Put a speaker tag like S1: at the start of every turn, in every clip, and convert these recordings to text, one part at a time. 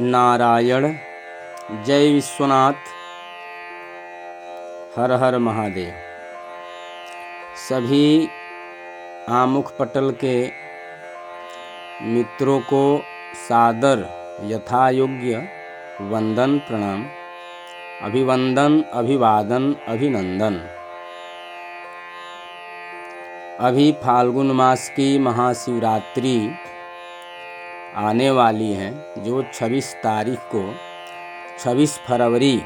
S1: नारायण। जय विश्वनाथ। हर हर महादेव। सभी आमुख पटल के मित्रों को सादर यथायोग्य वंदन प्रणाम, अभिवंदन, अभिवादन, अभिनंदन। अभी फाल्गुन मास की महाशिवरात्रि आने वाली है, जो 26 तारीख को 26 फरवरी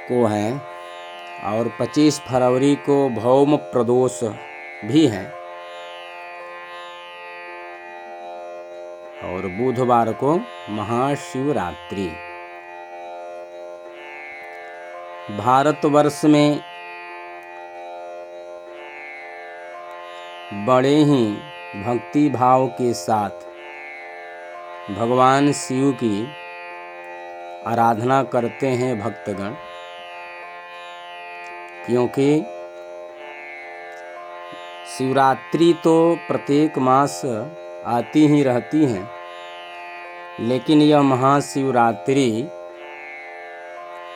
S1: को है और 25 फरवरी को भौम प्रदोष भी है और बुधवार को महाशिवरात्रि। भारतवर्ष में बड़े ही भक्ति भाव के साथ भगवान शिव की आराधना करते हैं भक्तगण, क्योंकि शिवरात्रि तो प्रत्येक मास आती ही रहती है, लेकिन यह महाशिवरात्रि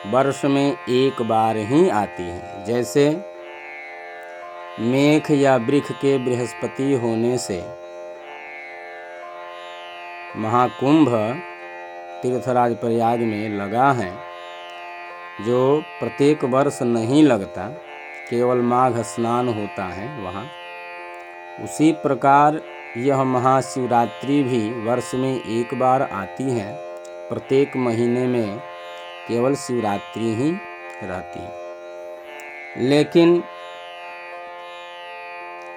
S1: वर्ष में एक बार ही आती है। जैसे मेघ या वृक्ष के बृहस्पति होने से महाकुंभ तीर्थराज प्रयाग में लगा है, जो प्रत्येक वर्ष नहीं लगता, केवल माघ स्नान होता है वहाँ। उसी प्रकार यह महाशिवरात्रि भी वर्ष में एक बार आती है, प्रत्येक महीने में केवल शिवरात्रि ही रहती है। लेकिन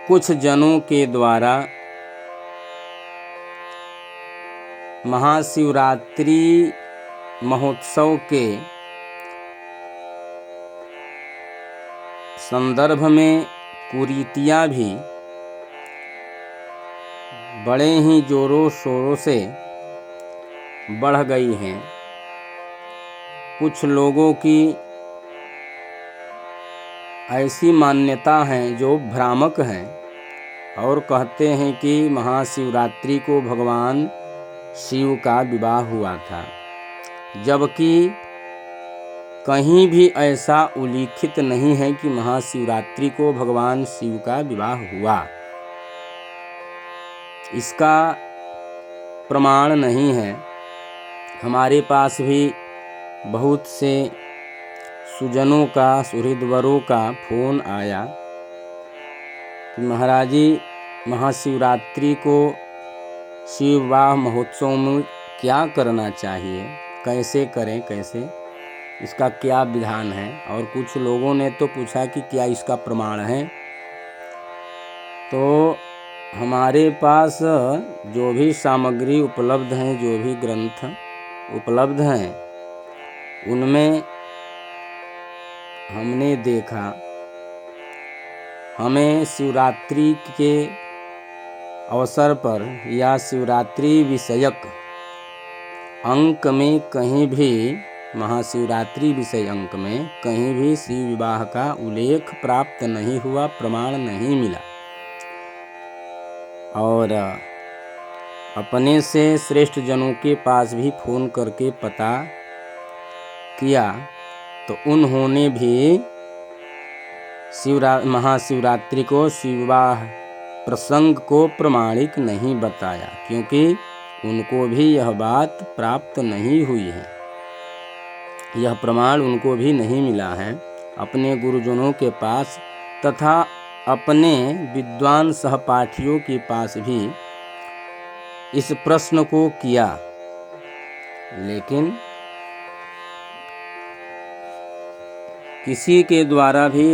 S1: कुछ जनों के द्वारा महाशिवरात्रि महोत्सव के संदर्भ में कुरीतियाँ भी बड़े ही जोरों शोरों से बढ़ गई हैं। कुछ लोगों की ऐसी मान्यता है जो भ्रामक हैं और कहते हैं कि महाशिवरात्रि को भगवान शिव का विवाह हुआ था, जबकि कहीं भी ऐसा उल्लिखित नहीं है कि महाशिवरात्रि को भगवान शिव का विवाह हुआ। इसका प्रमाण नहीं है। हमारे पास भी बहुत से सुजनों का, सुहृदवरों का फोन आया कि महाराज जी, महाशिवरात्रि को शिव विवाह महोत्सव में क्या करना चाहिए, कैसे करें, कैसे इसका क्या विधान है। और कुछ लोगों ने तो पूछा कि क्या इसका प्रमाण है। तो हमारे पास जो भी सामग्री उपलब्ध हैं, जो भी ग्रंथ उपलब्ध हैं, उनमें हमने देखा, हमें शिवरात्रि के अवसर पर या शिवरात्रि विषयक अंक में कहीं भी, महाशिवरात्रि विषय अंक में कहीं भी शिव विवाह का उल्लेख प्राप्त नहीं हुआ, प्रमाण नहीं मिला। और अपने से श्रेष्ठ जनों के पास भी फोन करके पता किया, तो उन्होंने भी महाशिवरात्रि को शिव विवाह प्रसंग को प्रमाणिक नहीं बताया, क्योंकि उनको भी यह बात प्राप्त नहीं हुई है, यह प्रमाण उनको भी नहीं मिला है। अपने गुरुजनों के पास तथा अपने विद्वान सहपाठियों के पास भी इस प्रश्न को किया, लेकिन किसी के द्वारा भी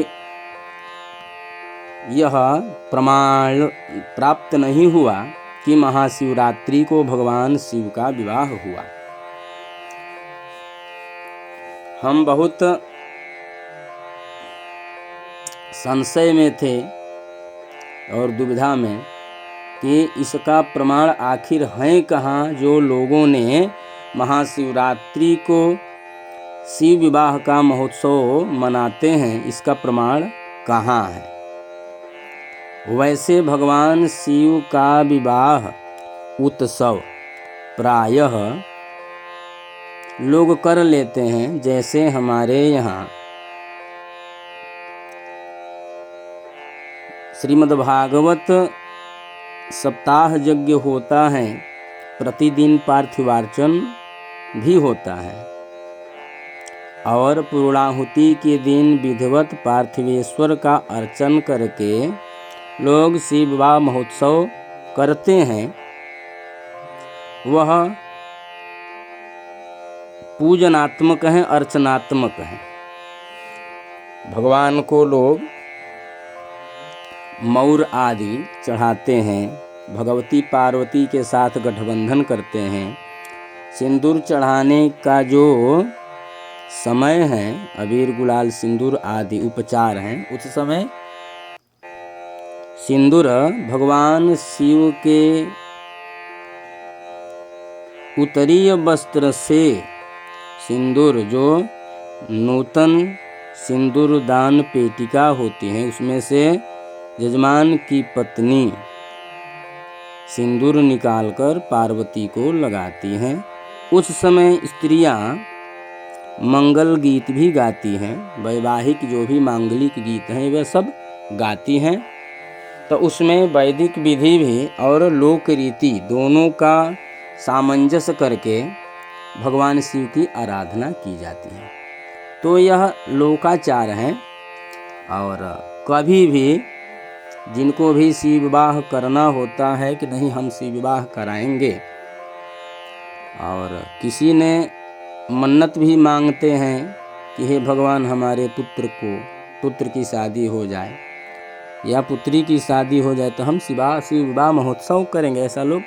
S1: यह प्रमाण प्राप्त नहीं हुआ कि महाशिवरात्रि को भगवान शिव का विवाह हुआ। हम बहुत संशय में थे और दुविधा में कि इसका प्रमाण आखिर है कहाँ। जो लोगों ने महाशिवरात्रि को शिव विवाह का महोत्सव मनाते हैं, इसका प्रमाण कहाँ है। वैसे भगवान शिव का विवाह उत्सव प्रायः लोग कर लेते हैं। जैसे हमारे यहाँ श्रीमद्भागवत सप्ताह यज्ञ होता है, प्रतिदिन पार्थिवार्चन भी होता है और पूर्णाहुति के दिन विधिवत पार्थिवेश्वर का अर्चन करके लोग शिव विवाह महोत्सव करते हैं। वह पूजनात्मक है, अर्चनात्मक है। भगवान को लोग मौर आदि चढ़ाते हैं, भगवती पार्वती के साथ गठबंधन करते हैं। सिंदूर चढ़ाने का जो समय है, अबीर गुलाल सिंदूर आदि उपचार हैं, उस समय सिंदूर भगवान शिव के उत्तरीय वस्त्र से सिंदूर, जो नूतन सिंदूर दान पेटिका होती है, उसमें से यजमान की पत्नी सिंदूर निकालकर पार्वती को लगाती हैं। उस समय स्त्रियां मंगल गीत भी गाती हैं, वैवाहिक जो भी मांगलिक गीत हैं वे सब गाती हैं। तो उसमें वैदिक विधि भी और लोक रीति दोनों का सामंजस्य करके भगवान शिव की आराधना की जाती है। तो यह लोकाचार है। और कभी भी जिनको भी शिव विवाह करना होता है कि नहीं हम शिव विवाह कराएंगे, और किसी ने मन्नत भी मांगते हैं कि हे भगवान हमारे पुत्र की शादी हो जाए या पुत्री की शादी हो जाए तो हम शिव विवाह महोत्सव करेंगे, ऐसा लोग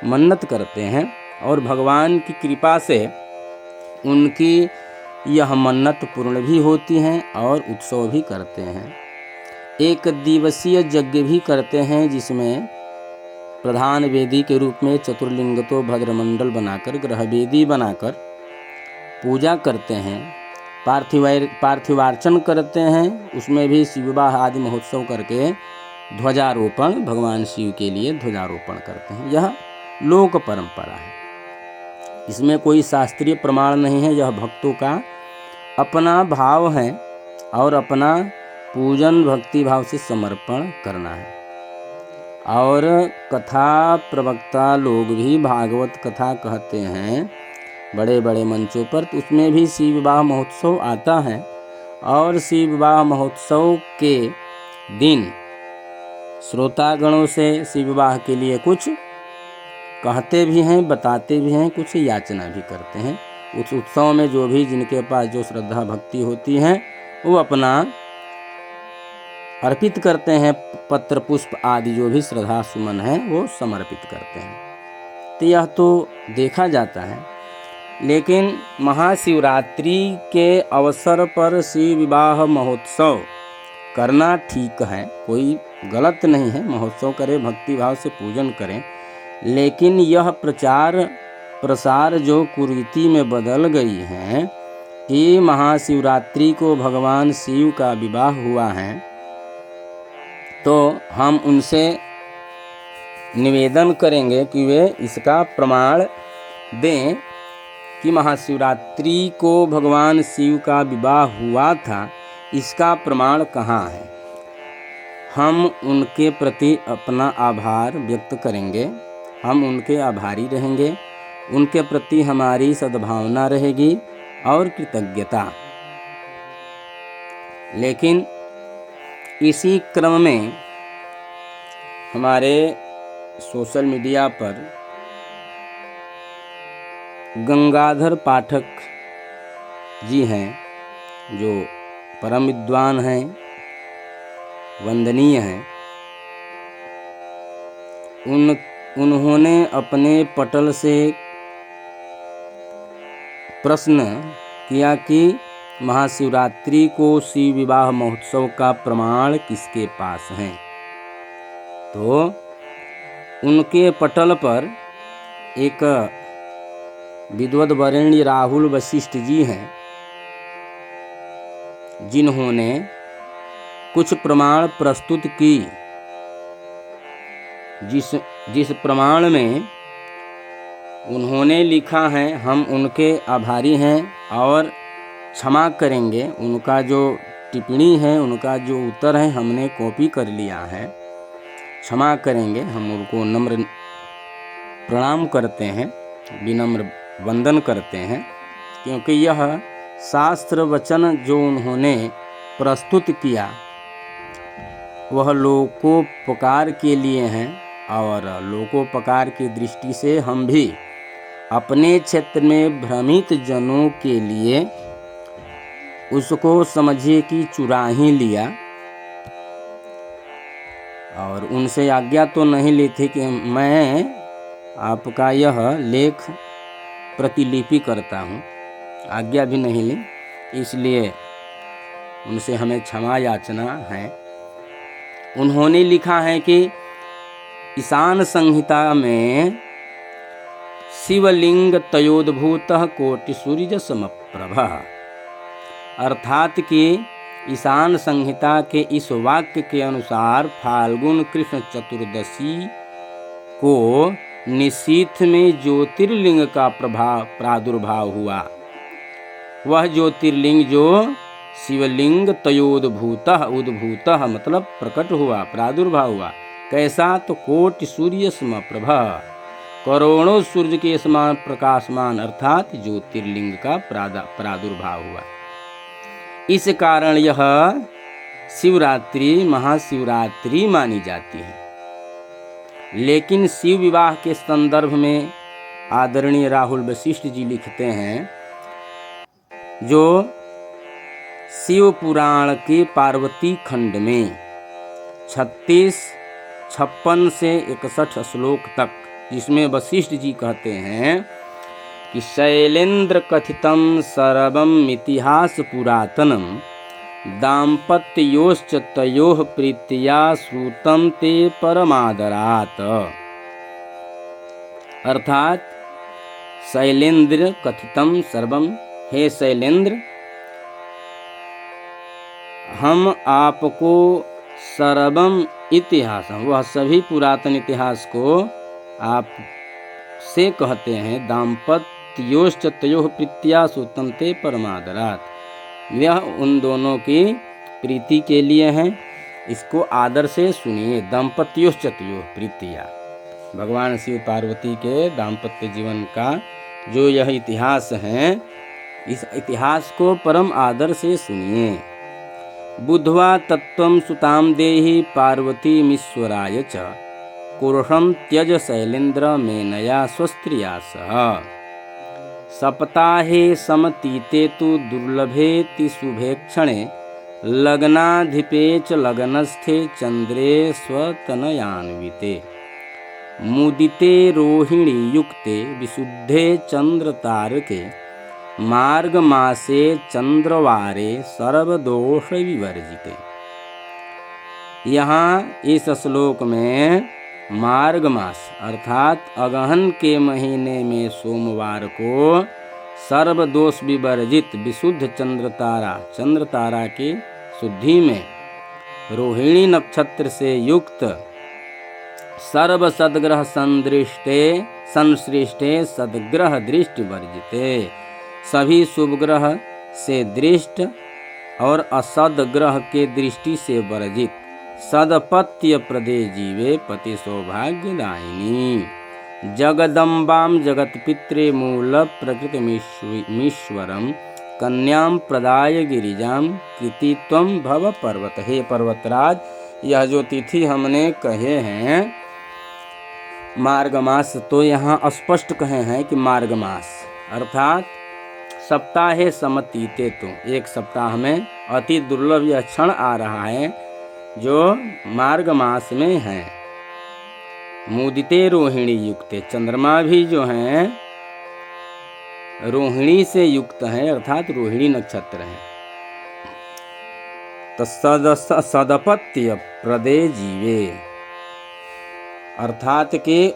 S1: मन्नत करते हैं। और भगवान की कृपा से उनकी यह मन्नत पूर्ण भी होती हैं और उत्सव भी करते हैं। एक दिवसीय यज्ञ भी करते हैं, जिसमें प्रधान वेदी के रूप में चतुर्लिंगतो भद्रमंडल बनाकर, ग्रह वेदी बनाकर पूजा करते हैं, पार्थिवार्चन करते हैं। उसमें भी शिव विवाह आदि महोत्सव करके ध्वजारोपण, भगवान शिव के लिए ध्वजारोपण करते हैं। यह लोक परंपरा है, इसमें कोई शास्त्रीय प्रमाण नहीं है। यह भक्तों का अपना भाव है और अपना पूजन भक्ति भाव से समर्पण करना है। और कथा प्रवक्ता लोग भी भागवत कथा कहते हैं बड़े बड़े मंचों पर, तो उसमें भी शिव विवाह महोत्सव आता है। और शिव विवाह महोत्सव के दिन श्रोतागणों से शिव विवाह के लिए कुछ कहते भी हैं, बताते भी हैं, कुछ याचना भी करते हैं। उस उत्सव में जो भी जिनके पास जो श्रद्धा भक्ति होती है वो अपना अर्पित करते हैं, पत्र पुष्प आदि जो भी श्रद्धा सुमन है वो समर्पित करते हैं। तो यह तो देखा जाता है। लेकिन महाशिवरात्रि के अवसर पर शिव विवाह महोत्सव करना ठीक है, कोई गलत नहीं है। महोत्सव करें, भक्ति भाव से पूजन करें। लेकिन यह प्रचार प्रसार जो कुरीति में बदल गई है कि महाशिवरात्रि को भगवान शिव का विवाह हुआ है, तो हम उनसे निवेदन करेंगे कि वे इसका प्रमाण दें कि महाशिवरात्रि को भगवान शिव का विवाह हुआ था, इसका प्रमाण कहाँ है। हम उनके प्रति अपना आभार व्यक्त करेंगे, हम उनके आभारी रहेंगे, उनके प्रति हमारी सद्भावना रहेगी और कृतज्ञता। लेकिन इसी क्रम में हमारे सोशल मीडिया पर गंगाधर पाठक जी हैं, जो परम विद्वान हैं, वंदनीय हैं। उन्होंने अपने पटल से प्रश्न किया कि महाशिवरात्रि को शिव विवाह महोत्सव का प्रमाण किसके पास है। तो उनके पटल पर एक विद्वद वरेण्य राहुल वशिष्ठ जी हैं, जिन्होंने कुछ प्रमाण प्रस्तुत की, जिस प्रमाण में उन्होंने लिखा है, हम उनके आभारी हैं और क्षमा करेंगे। उनका जो टिप्पणी है, उनका जो उत्तर है, हमने कॉपी कर लिया है, क्षमा करेंगे। हम उनको नम्र प्रणाम करते हैं, विनम्र वंदन करते हैं, क्योंकि यह शास्त्र वचन जो उन्होंने प्रस्तुत किया वह लोकोपकार के लिए हैं। और लोकोपकार की दृष्टि से हम भी अपने क्षेत्र में भ्रमित जनों के लिए उसको समझिए कि चुरा ही लिया, और उनसे आज्ञा तो नहीं ली थी कि मैं आपका यह लेख प्रतिलिपि करता हूँ, आज्ञा भी नहीं ली, इसलिए उनसे हमें क्षमा याचना है। उन्होंने लिखा है कि ईशान संहिता में शिवलिंग तयोद्भूतः कोटि सूर्य समप्रभा, अर्थात कि ईशान संहिता के इस वाक्य के अनुसार फाल्गुन कृष्ण चतुर्दशी को निशीथ में ज्योतिर्लिंग का प्रादुर्भाव हुआ। वह ज्योतिर्लिंग जो शिवलिंग तयोद्भूतः, उद्भूतः मतलब प्रकट हुआ, प्रादुर्भाव हुआ। कैसा? तो कोटि सूर्य समप्रभा, करोड़ों सूर्य के समान प्रकाशमान, अर्थात ज्योतिर्लिंग का प्रादुर्भाव हुआ। इस कारण यह शिवरात्रि महाशिवरात्रि मानी जाती है। लेकिन शिव विवाह के संदर्भ में आदरणीय राहुल वशिष्ठ जी लिखते हैं, जो शिव पुराण के पार्वती खंड में 36, 56 से 61 श्लोक तक, जिसमें वशिष्ठ जी कहते हैं कि शैलेंद्र कथितम सर्वम इतिहास पुरातनम दाम्पत्योश्च तयोः प्रीत्या श्रुतम ते परमादरात्। अर्थात शैलेंद्र कथितम सर्वम, हे शैलेंद्र, हम आपको सर्वम इतिहास, वह सभी पुरातन इतिहास को आप से कहते हैं, दाम्पत्योश्च तयोः प्रीत्या श्रुतम ते परमादरात्, यह उन दोनों की प्रीति के लिए हैं, इसको आदर से सुनिए। दाम्पत्योश्च तयोः प्रीत्या, भगवान शिव पार्वती के दाम्पत्य जीवन का जो यह इतिहास है, इस इतिहास को परम आदर से सुनिए। बुद्ध्वा तत्त्वं सुतां देहि पार्वतीमीश्वराय च कुरुषं त्यज शैलेन्द्र मेनया स्वस्त्रिया सह। सप्ताहे समतीते तु दुर्लभेति शुभे क्षणे लग्नाधिपे च लग्नस्थे चंद्रे स्वतनयान्विते मुदिते रोहिणी युक्ते विशुद्धे चंद्र तारके मार्ग मासे चंद्रवारे सर्वदोष विवर्जिते। यहाँ इस श्लोक में मार्ग मास अर्थात अगहन के महीने में सोमवार को सर्वदोष विवर्जित विशुद्ध चंद्र तारा की शुद्धि में रोहिणी नक्षत्र से युक्त सर्व सद्ग्रह संसृष्टे सद्ग्रह दृष्टि वर्जिते, सभी शुभ ग्रह से दृष्ट और असद ग्रह के दृष्टि से वर्जित सदपत्य प्रदे जीवे पति सौभाग्यदायिनी जगदम्बाम जगत्पित्रे मूल प्रकृतिमीश्वरम कन्याम प्रदाय गिरिजाम कृतित्वम भव पर्वत। हे पर्वतराज, यह जो तिथि हमने कहे हैं मार्गमास, तो यहाँ स्पष्ट कहे हैं कि मार्गमास अर्थात सप्ताहे समतीते, तो एक सप्ताह में अति दुर्लभ यह क्षण आ रहा है जो मार्ग मास में है। मुदिते रोहिणी युक्ते, चंद्रमा भी जो हैं रोहिणी से युक्त हैं, अर्थात रोहिणी नक्षत्र है। तो सदपत्य प्रदे जीवे, अर्थात के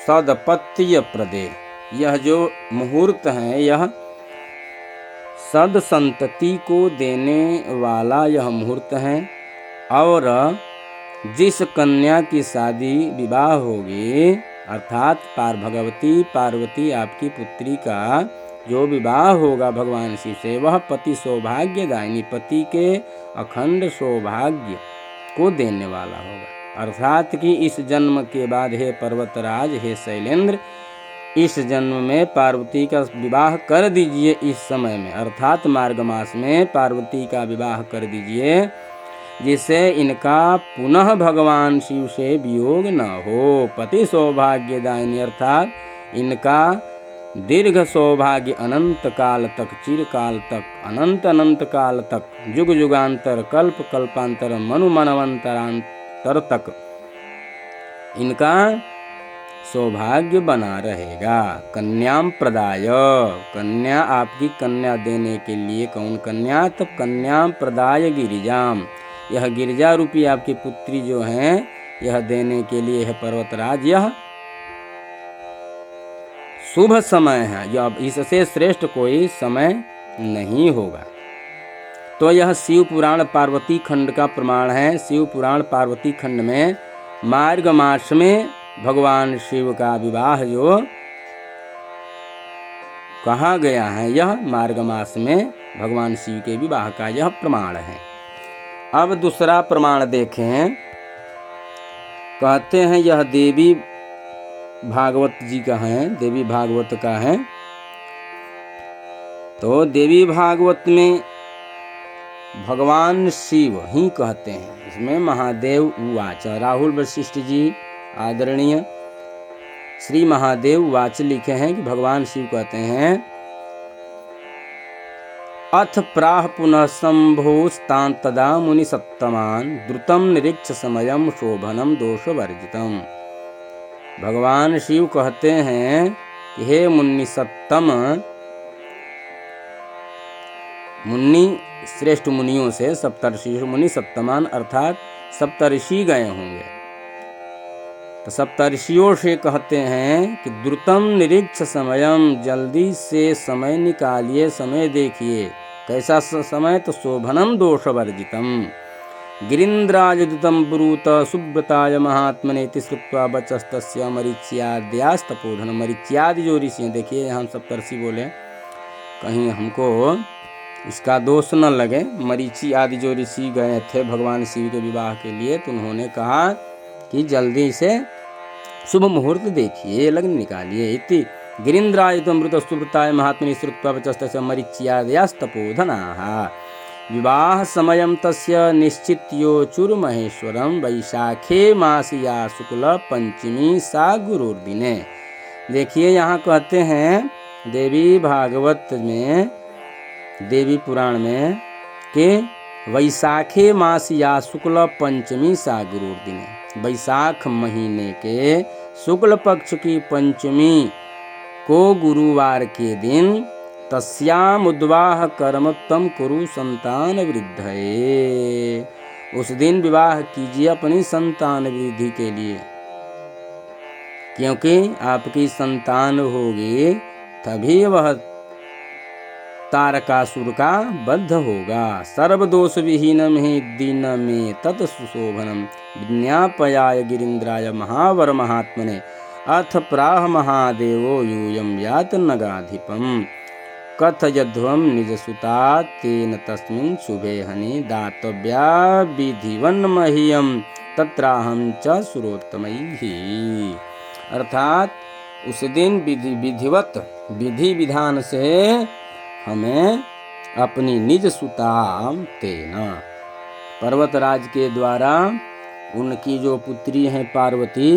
S1: सदपत्य प्रदे, यह जो मुहूर्त है यह सद संतति को देने वाला यह मुहूर्त है। और जिस कन्या की शादी विवाह होगी अर्थात भगवती पार्वती आपकी पुत्री का जो विवाह होगा भगवान शिव से वह पति सौभाग्यदायिनी पति के अखंड सौभाग्य को देने वाला होगा। अर्थात कि इस जन्म के बाद हे पर्वतराज, हे शैलेंद्र, इस जन्म में पार्वती का विवाह कर दीजिए इस समय में, अर्थात मार्ग मास में पार्वती का विवाह कर दीजिए, जिससे इनका पुनः भगवान शिव से वियोग न हो। पति सौभाग्यदायिनी अर्थात इनका दीर्घ सौभाग्य अनंत काल तक, चिरकाल तक, अनंत अनंत काल तक, युग युगांतर, कल्प कल्पांतर, मनु मनवंतरांतर तक इनका सौभाग्य बना रहेगा। कन्याम प्रदाय, कन्या आपकी कन्या देने के लिए, कौन कन्या? तब कन्याम प्रदाय गिरिजाम, यह गिरिजा रूपी आपकी पुत्री जो है यह देने के लिए है पर्वतराज, यह शुभ समय है, यह इससे श्रेष्ठ कोई समय नहीं होगा। तो यह शिव पुराण पार्वती खंड का प्रमाण है। शिव पुराण पार्वती खंड में मार्ग मास में भगवान शिव का विवाह जो कहा गया है, यह मार्ग मास में भगवान शिव के विवाह का यह प्रमाण है। अब दूसरा प्रमाण देखें, कहते हैं यह देवी भागवत जी का है, देवी भागवत का है। तो देवी भागवत में भगवान शिव ही कहते हैं, इसमें महादेव उवाच, राहुल वशिष्ठ जी आदरणीय श्री महादेव उवाच लिखे हैं कि भगवान शिव कहते हैं, अथ प्राह पुनः शंभोस्तान तदा मुनि सत्तमान द्रुतम निरीक्ष समयम शोभनम दोषवर्जितम। भगवान शिव कहते हैं कि हे मुनि सत्तम, मुनि श्रेष्ठ मुनियों से, सप्तर्षि मुनि सप्तमान अर्थात सप्तर्षि गए होंगे, तो सप्तर्षियों से कहते हैं कि द्रुतम निरीक्ष समयम, जल्दी से समय निकालिए, समय देखिए। कैसा समय? तो शोभनम दोषवर्जितम। गिरीन्द्राजदूतं ब्रूत सुब्रताय महात्मने श्रुत्वा वचस्तस्य मरीच्याद्यास्तपोधन। मरीच्यादि जो ऋषि हैं, देखिए यहाँ सप्तर्षि बोले, कहीं हमको इसका दोष न लगे। मरीचि आदि जो ऋषि गए थे भगवान शिव के विवाह के लिए, तो उन्होंने कहा कि जल्दी से शुभ मुहूर्त देखिए, लग्न निकालिए। इति गिरीन्द्राजदूतं ब्रूत सुब्रताय महात्मने श्रुत्वा वचस्तस्य मरीच्याद्यास्तपोधनाः। विवाह समयम तस्य निश्चित्योचुर्महेश्वरम वैशाखे मासिया शुक्ल पंचमी सा गुरुर्दिने। देखिए यहाँ कहते हैं देवी भागवत में, देवी पुराण में, कि वैशाखे मासिया शुक्ल पंचमी सा गुरुर्दिने, वैशाख महीने के शुक्ल पक्ष की पंचमी को गुरुवार के दिन तस्याम उद्वाह कर्म तम कुरु संतान वृद्धये, उस दिन विवाह कीजिए अपनी संतान वृद्धि के लिए, क्योंकि आपकी संतान होगी तभी वह तारकासुर का वध होगा। सर्वदोष विहीनम ही दिन में तत् सुशोभनम विज्ञापयाय गिरीन्द्राय महावर महात्मने अथ प्राह महादेवो यूयम यात नगाधिपम कथयध्वम निजसुता तेन तस्मिन् शुभे हनि दातव्या विधिवन् मह्यम तत्राहं च सुरोत्तमैः। अर्थात उस दिन विधिवत विधि विधान से हमें अपनी निज सुता तेना, पर्वतराज के द्वारा उनकी जो पुत्री हैं पार्वती,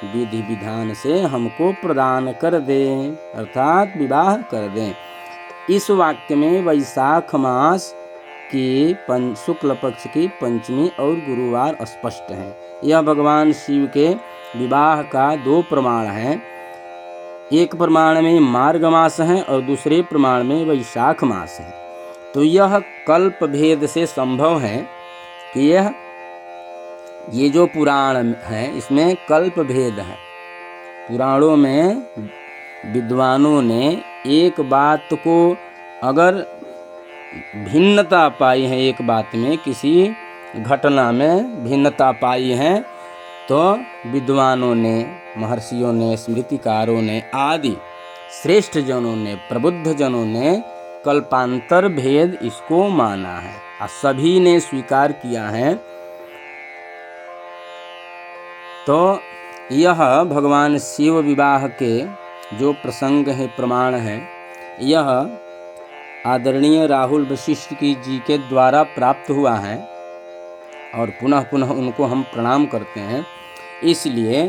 S1: विधि विधान से हमको प्रदान कर दें, अर्थात विवाह कर दें। इस वाक्य में वैशाख मास की शुक्ल पक्ष की पंचमी और गुरुवार स्पष्ट हैं। यह भगवान शिव के विवाह का दो प्रमाण हैं। एक प्रमाण में मार्ग मास है और दूसरे प्रमाण में वैशाख मास है। तो यह कल्प भेद से संभव है कि ये जो पुराण है इसमें कल्प भेद है। पुराणों में विद्वानों ने एक बात को अगर भिन्नता पाई है, एक बात में किसी घटना में भिन्नता पाई है, तो विद्वानों ने महर्षियों ने, स्मृतिकारों ने, आदि श्रेष्ठ जनों ने, प्रबुद्ध जनों ने कल्पांतर भेद इसको माना है और सभी ने स्वीकार किया है। तो यह भगवान शिव विवाह के जो प्रसंग है, प्रमाण है, यह आदरणीय राहुल वशिष्ठ जी के द्वारा प्राप्त हुआ है और पुनः पुनः उनको हम प्रणाम करते हैं। इसलिए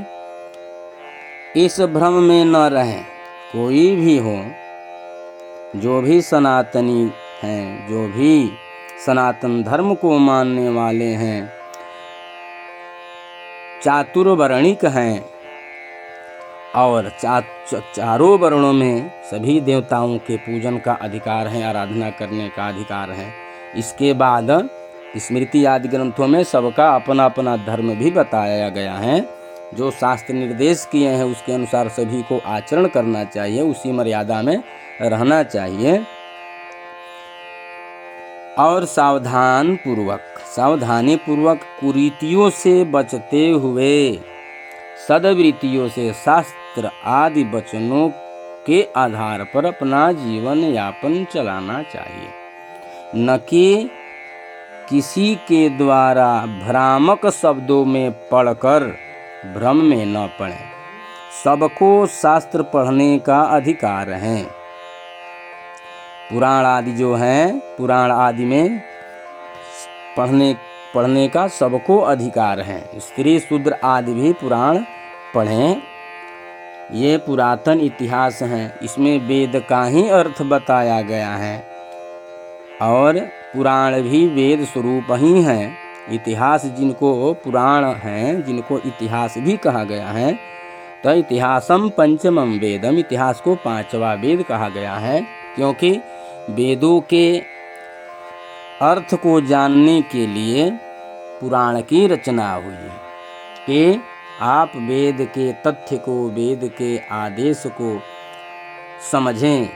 S1: इस भ्रम में न रहें, कोई भी हो, जो भी सनातनी हैं, जो भी सनातन धर्म को मानने वाले हैं, चातुर्वर्णिक हैं और चारों वर्णों में सभी देवताओं के पूजन का अधिकार है, आराधना करने का अधिकार है। इसके बाद स्मृति आदि ग्रंथों में सबका अपना अपना धर्म भी बताया गया है। जो शास्त्र निर्देश किए हैं उसके अनुसार सभी को आचरण करना चाहिए, उसी मर्यादा में रहना चाहिए और सावधानी पूर्वक कुरीतियों से बचते हुए सद्वृत्तियों से शास्त्र आदि वचनों के आधार पर अपना जीवन यापन चलाना चाहिए, न कि किसी के द्वारा भ्रामक शब्दों में पढ़कर भ्रम में न पड़े। सबको शास्त्र पढ़ने का अधिकार है। पुराण आदि जो हैं, पुराण आदि में पढ़ने का सबको अधिकार है। स्त्री शूद्र आदि भी पुराण पढ़ें। ये पुरातन इतिहास हैं, इसमें वेद का ही अर्थ बताया गया है और पुराण भी वेद स्वरूप ही हैं। इतिहास जिनको पुराण हैं, जिनको इतिहास भी कहा गया है, तो इतिहासम पंचमम वेदम, इतिहास को पांचवा वेद कहा गया है, क्योंकि वेदों के अर्थ को जानने के लिए पुराण की रचना हुई है कि आप वेद के तथ्य को, वेद के आदेश को समझें,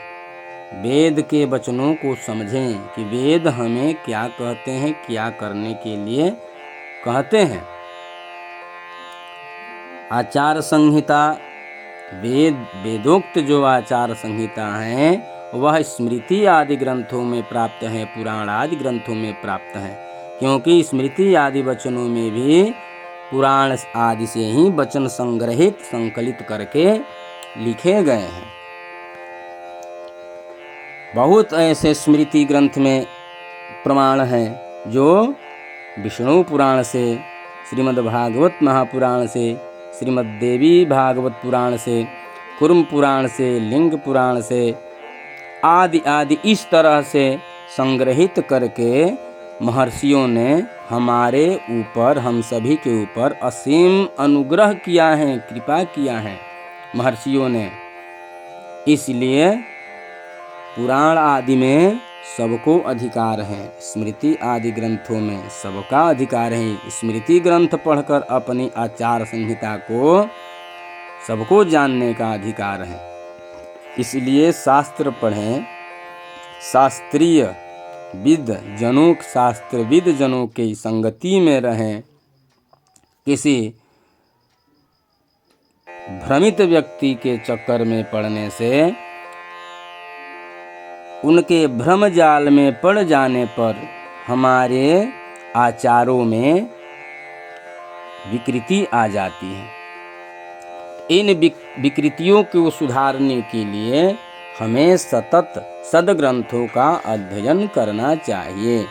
S1: वेद के वचनों को समझें कि वेद हमें क्या कहते हैं, क्या करने के लिए कहते हैं। आचार संहिता, वेदोक्त जो आचार संहिता है वह स्मृति आदि ग्रंथों में प्राप्त है, पुराण आदि ग्रंथों में प्राप्त है, क्योंकि स्मृति आदि वचनों में भी पुराण आदि से ही वचन संग्रहित, संकलित करके लिखे गए हैं। बहुत ऐसे स्मृति ग्रंथ में प्रमाण हैं जो विष्णु पुराण से, श्रीमद् भागवत महापुराण से, श्रीमद् देवी भागवत पुराण से, कुर्म पुराण से, लिंग पुराण से आदि आदि इस तरह से संग्रहित करके महर्षियों ने हमारे ऊपर, हम सभी के ऊपर असीम अनुग्रह किया है, कृपा किया है महर्षियों ने। इसलिए पुराण आदि में सबको अधिकार है, स्मृति आदि ग्रंथों में सबका अधिकार है। स्मृति ग्रंथ पढ़कर अपनी आचार संहिता को सबको जानने का अधिकार है। इसलिए शास्त्र पढ़ें, शास्त्रीय विद जनों, शास्त्रविद जनों की संगति में रहें। किसी भ्रमित व्यक्ति के चक्कर में पड़ने से, उनके भ्रम जाल में पड़ जाने पर हमारे आचारों में विकृति आ जाती है। इन विकृतियों को सुधारने के लिए हमें सतत सद्ग्रंथों का अध्ययन करना चाहिए,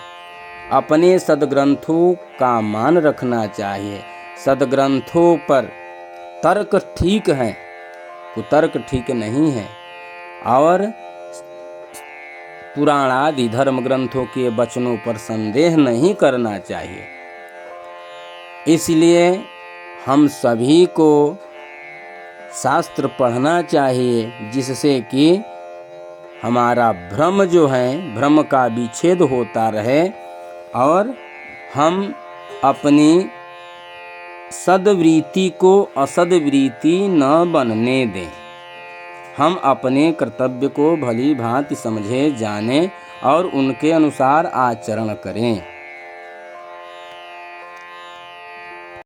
S1: अपने सद्ग्रंथों का मान रखना चाहिए। सद्ग्रंथों पर तर्क ठीक है, कुतर्क ठीक नहीं है, और पुराण आदि धर्म ग्रंथों के वचनों पर संदेह नहीं करना चाहिए। इसलिए हम सभी को शास्त्र पढ़ना चाहिए, जिससे कि हमारा भ्रम जो है, भ्रम का विच्छेद होता रहे और हम अपनी सद्वृत्ति को असद्वृत्ति न बनने दें। हम अपने कर्तव्य को भली भांति समझे, जाने और उनके अनुसार आचरण करें।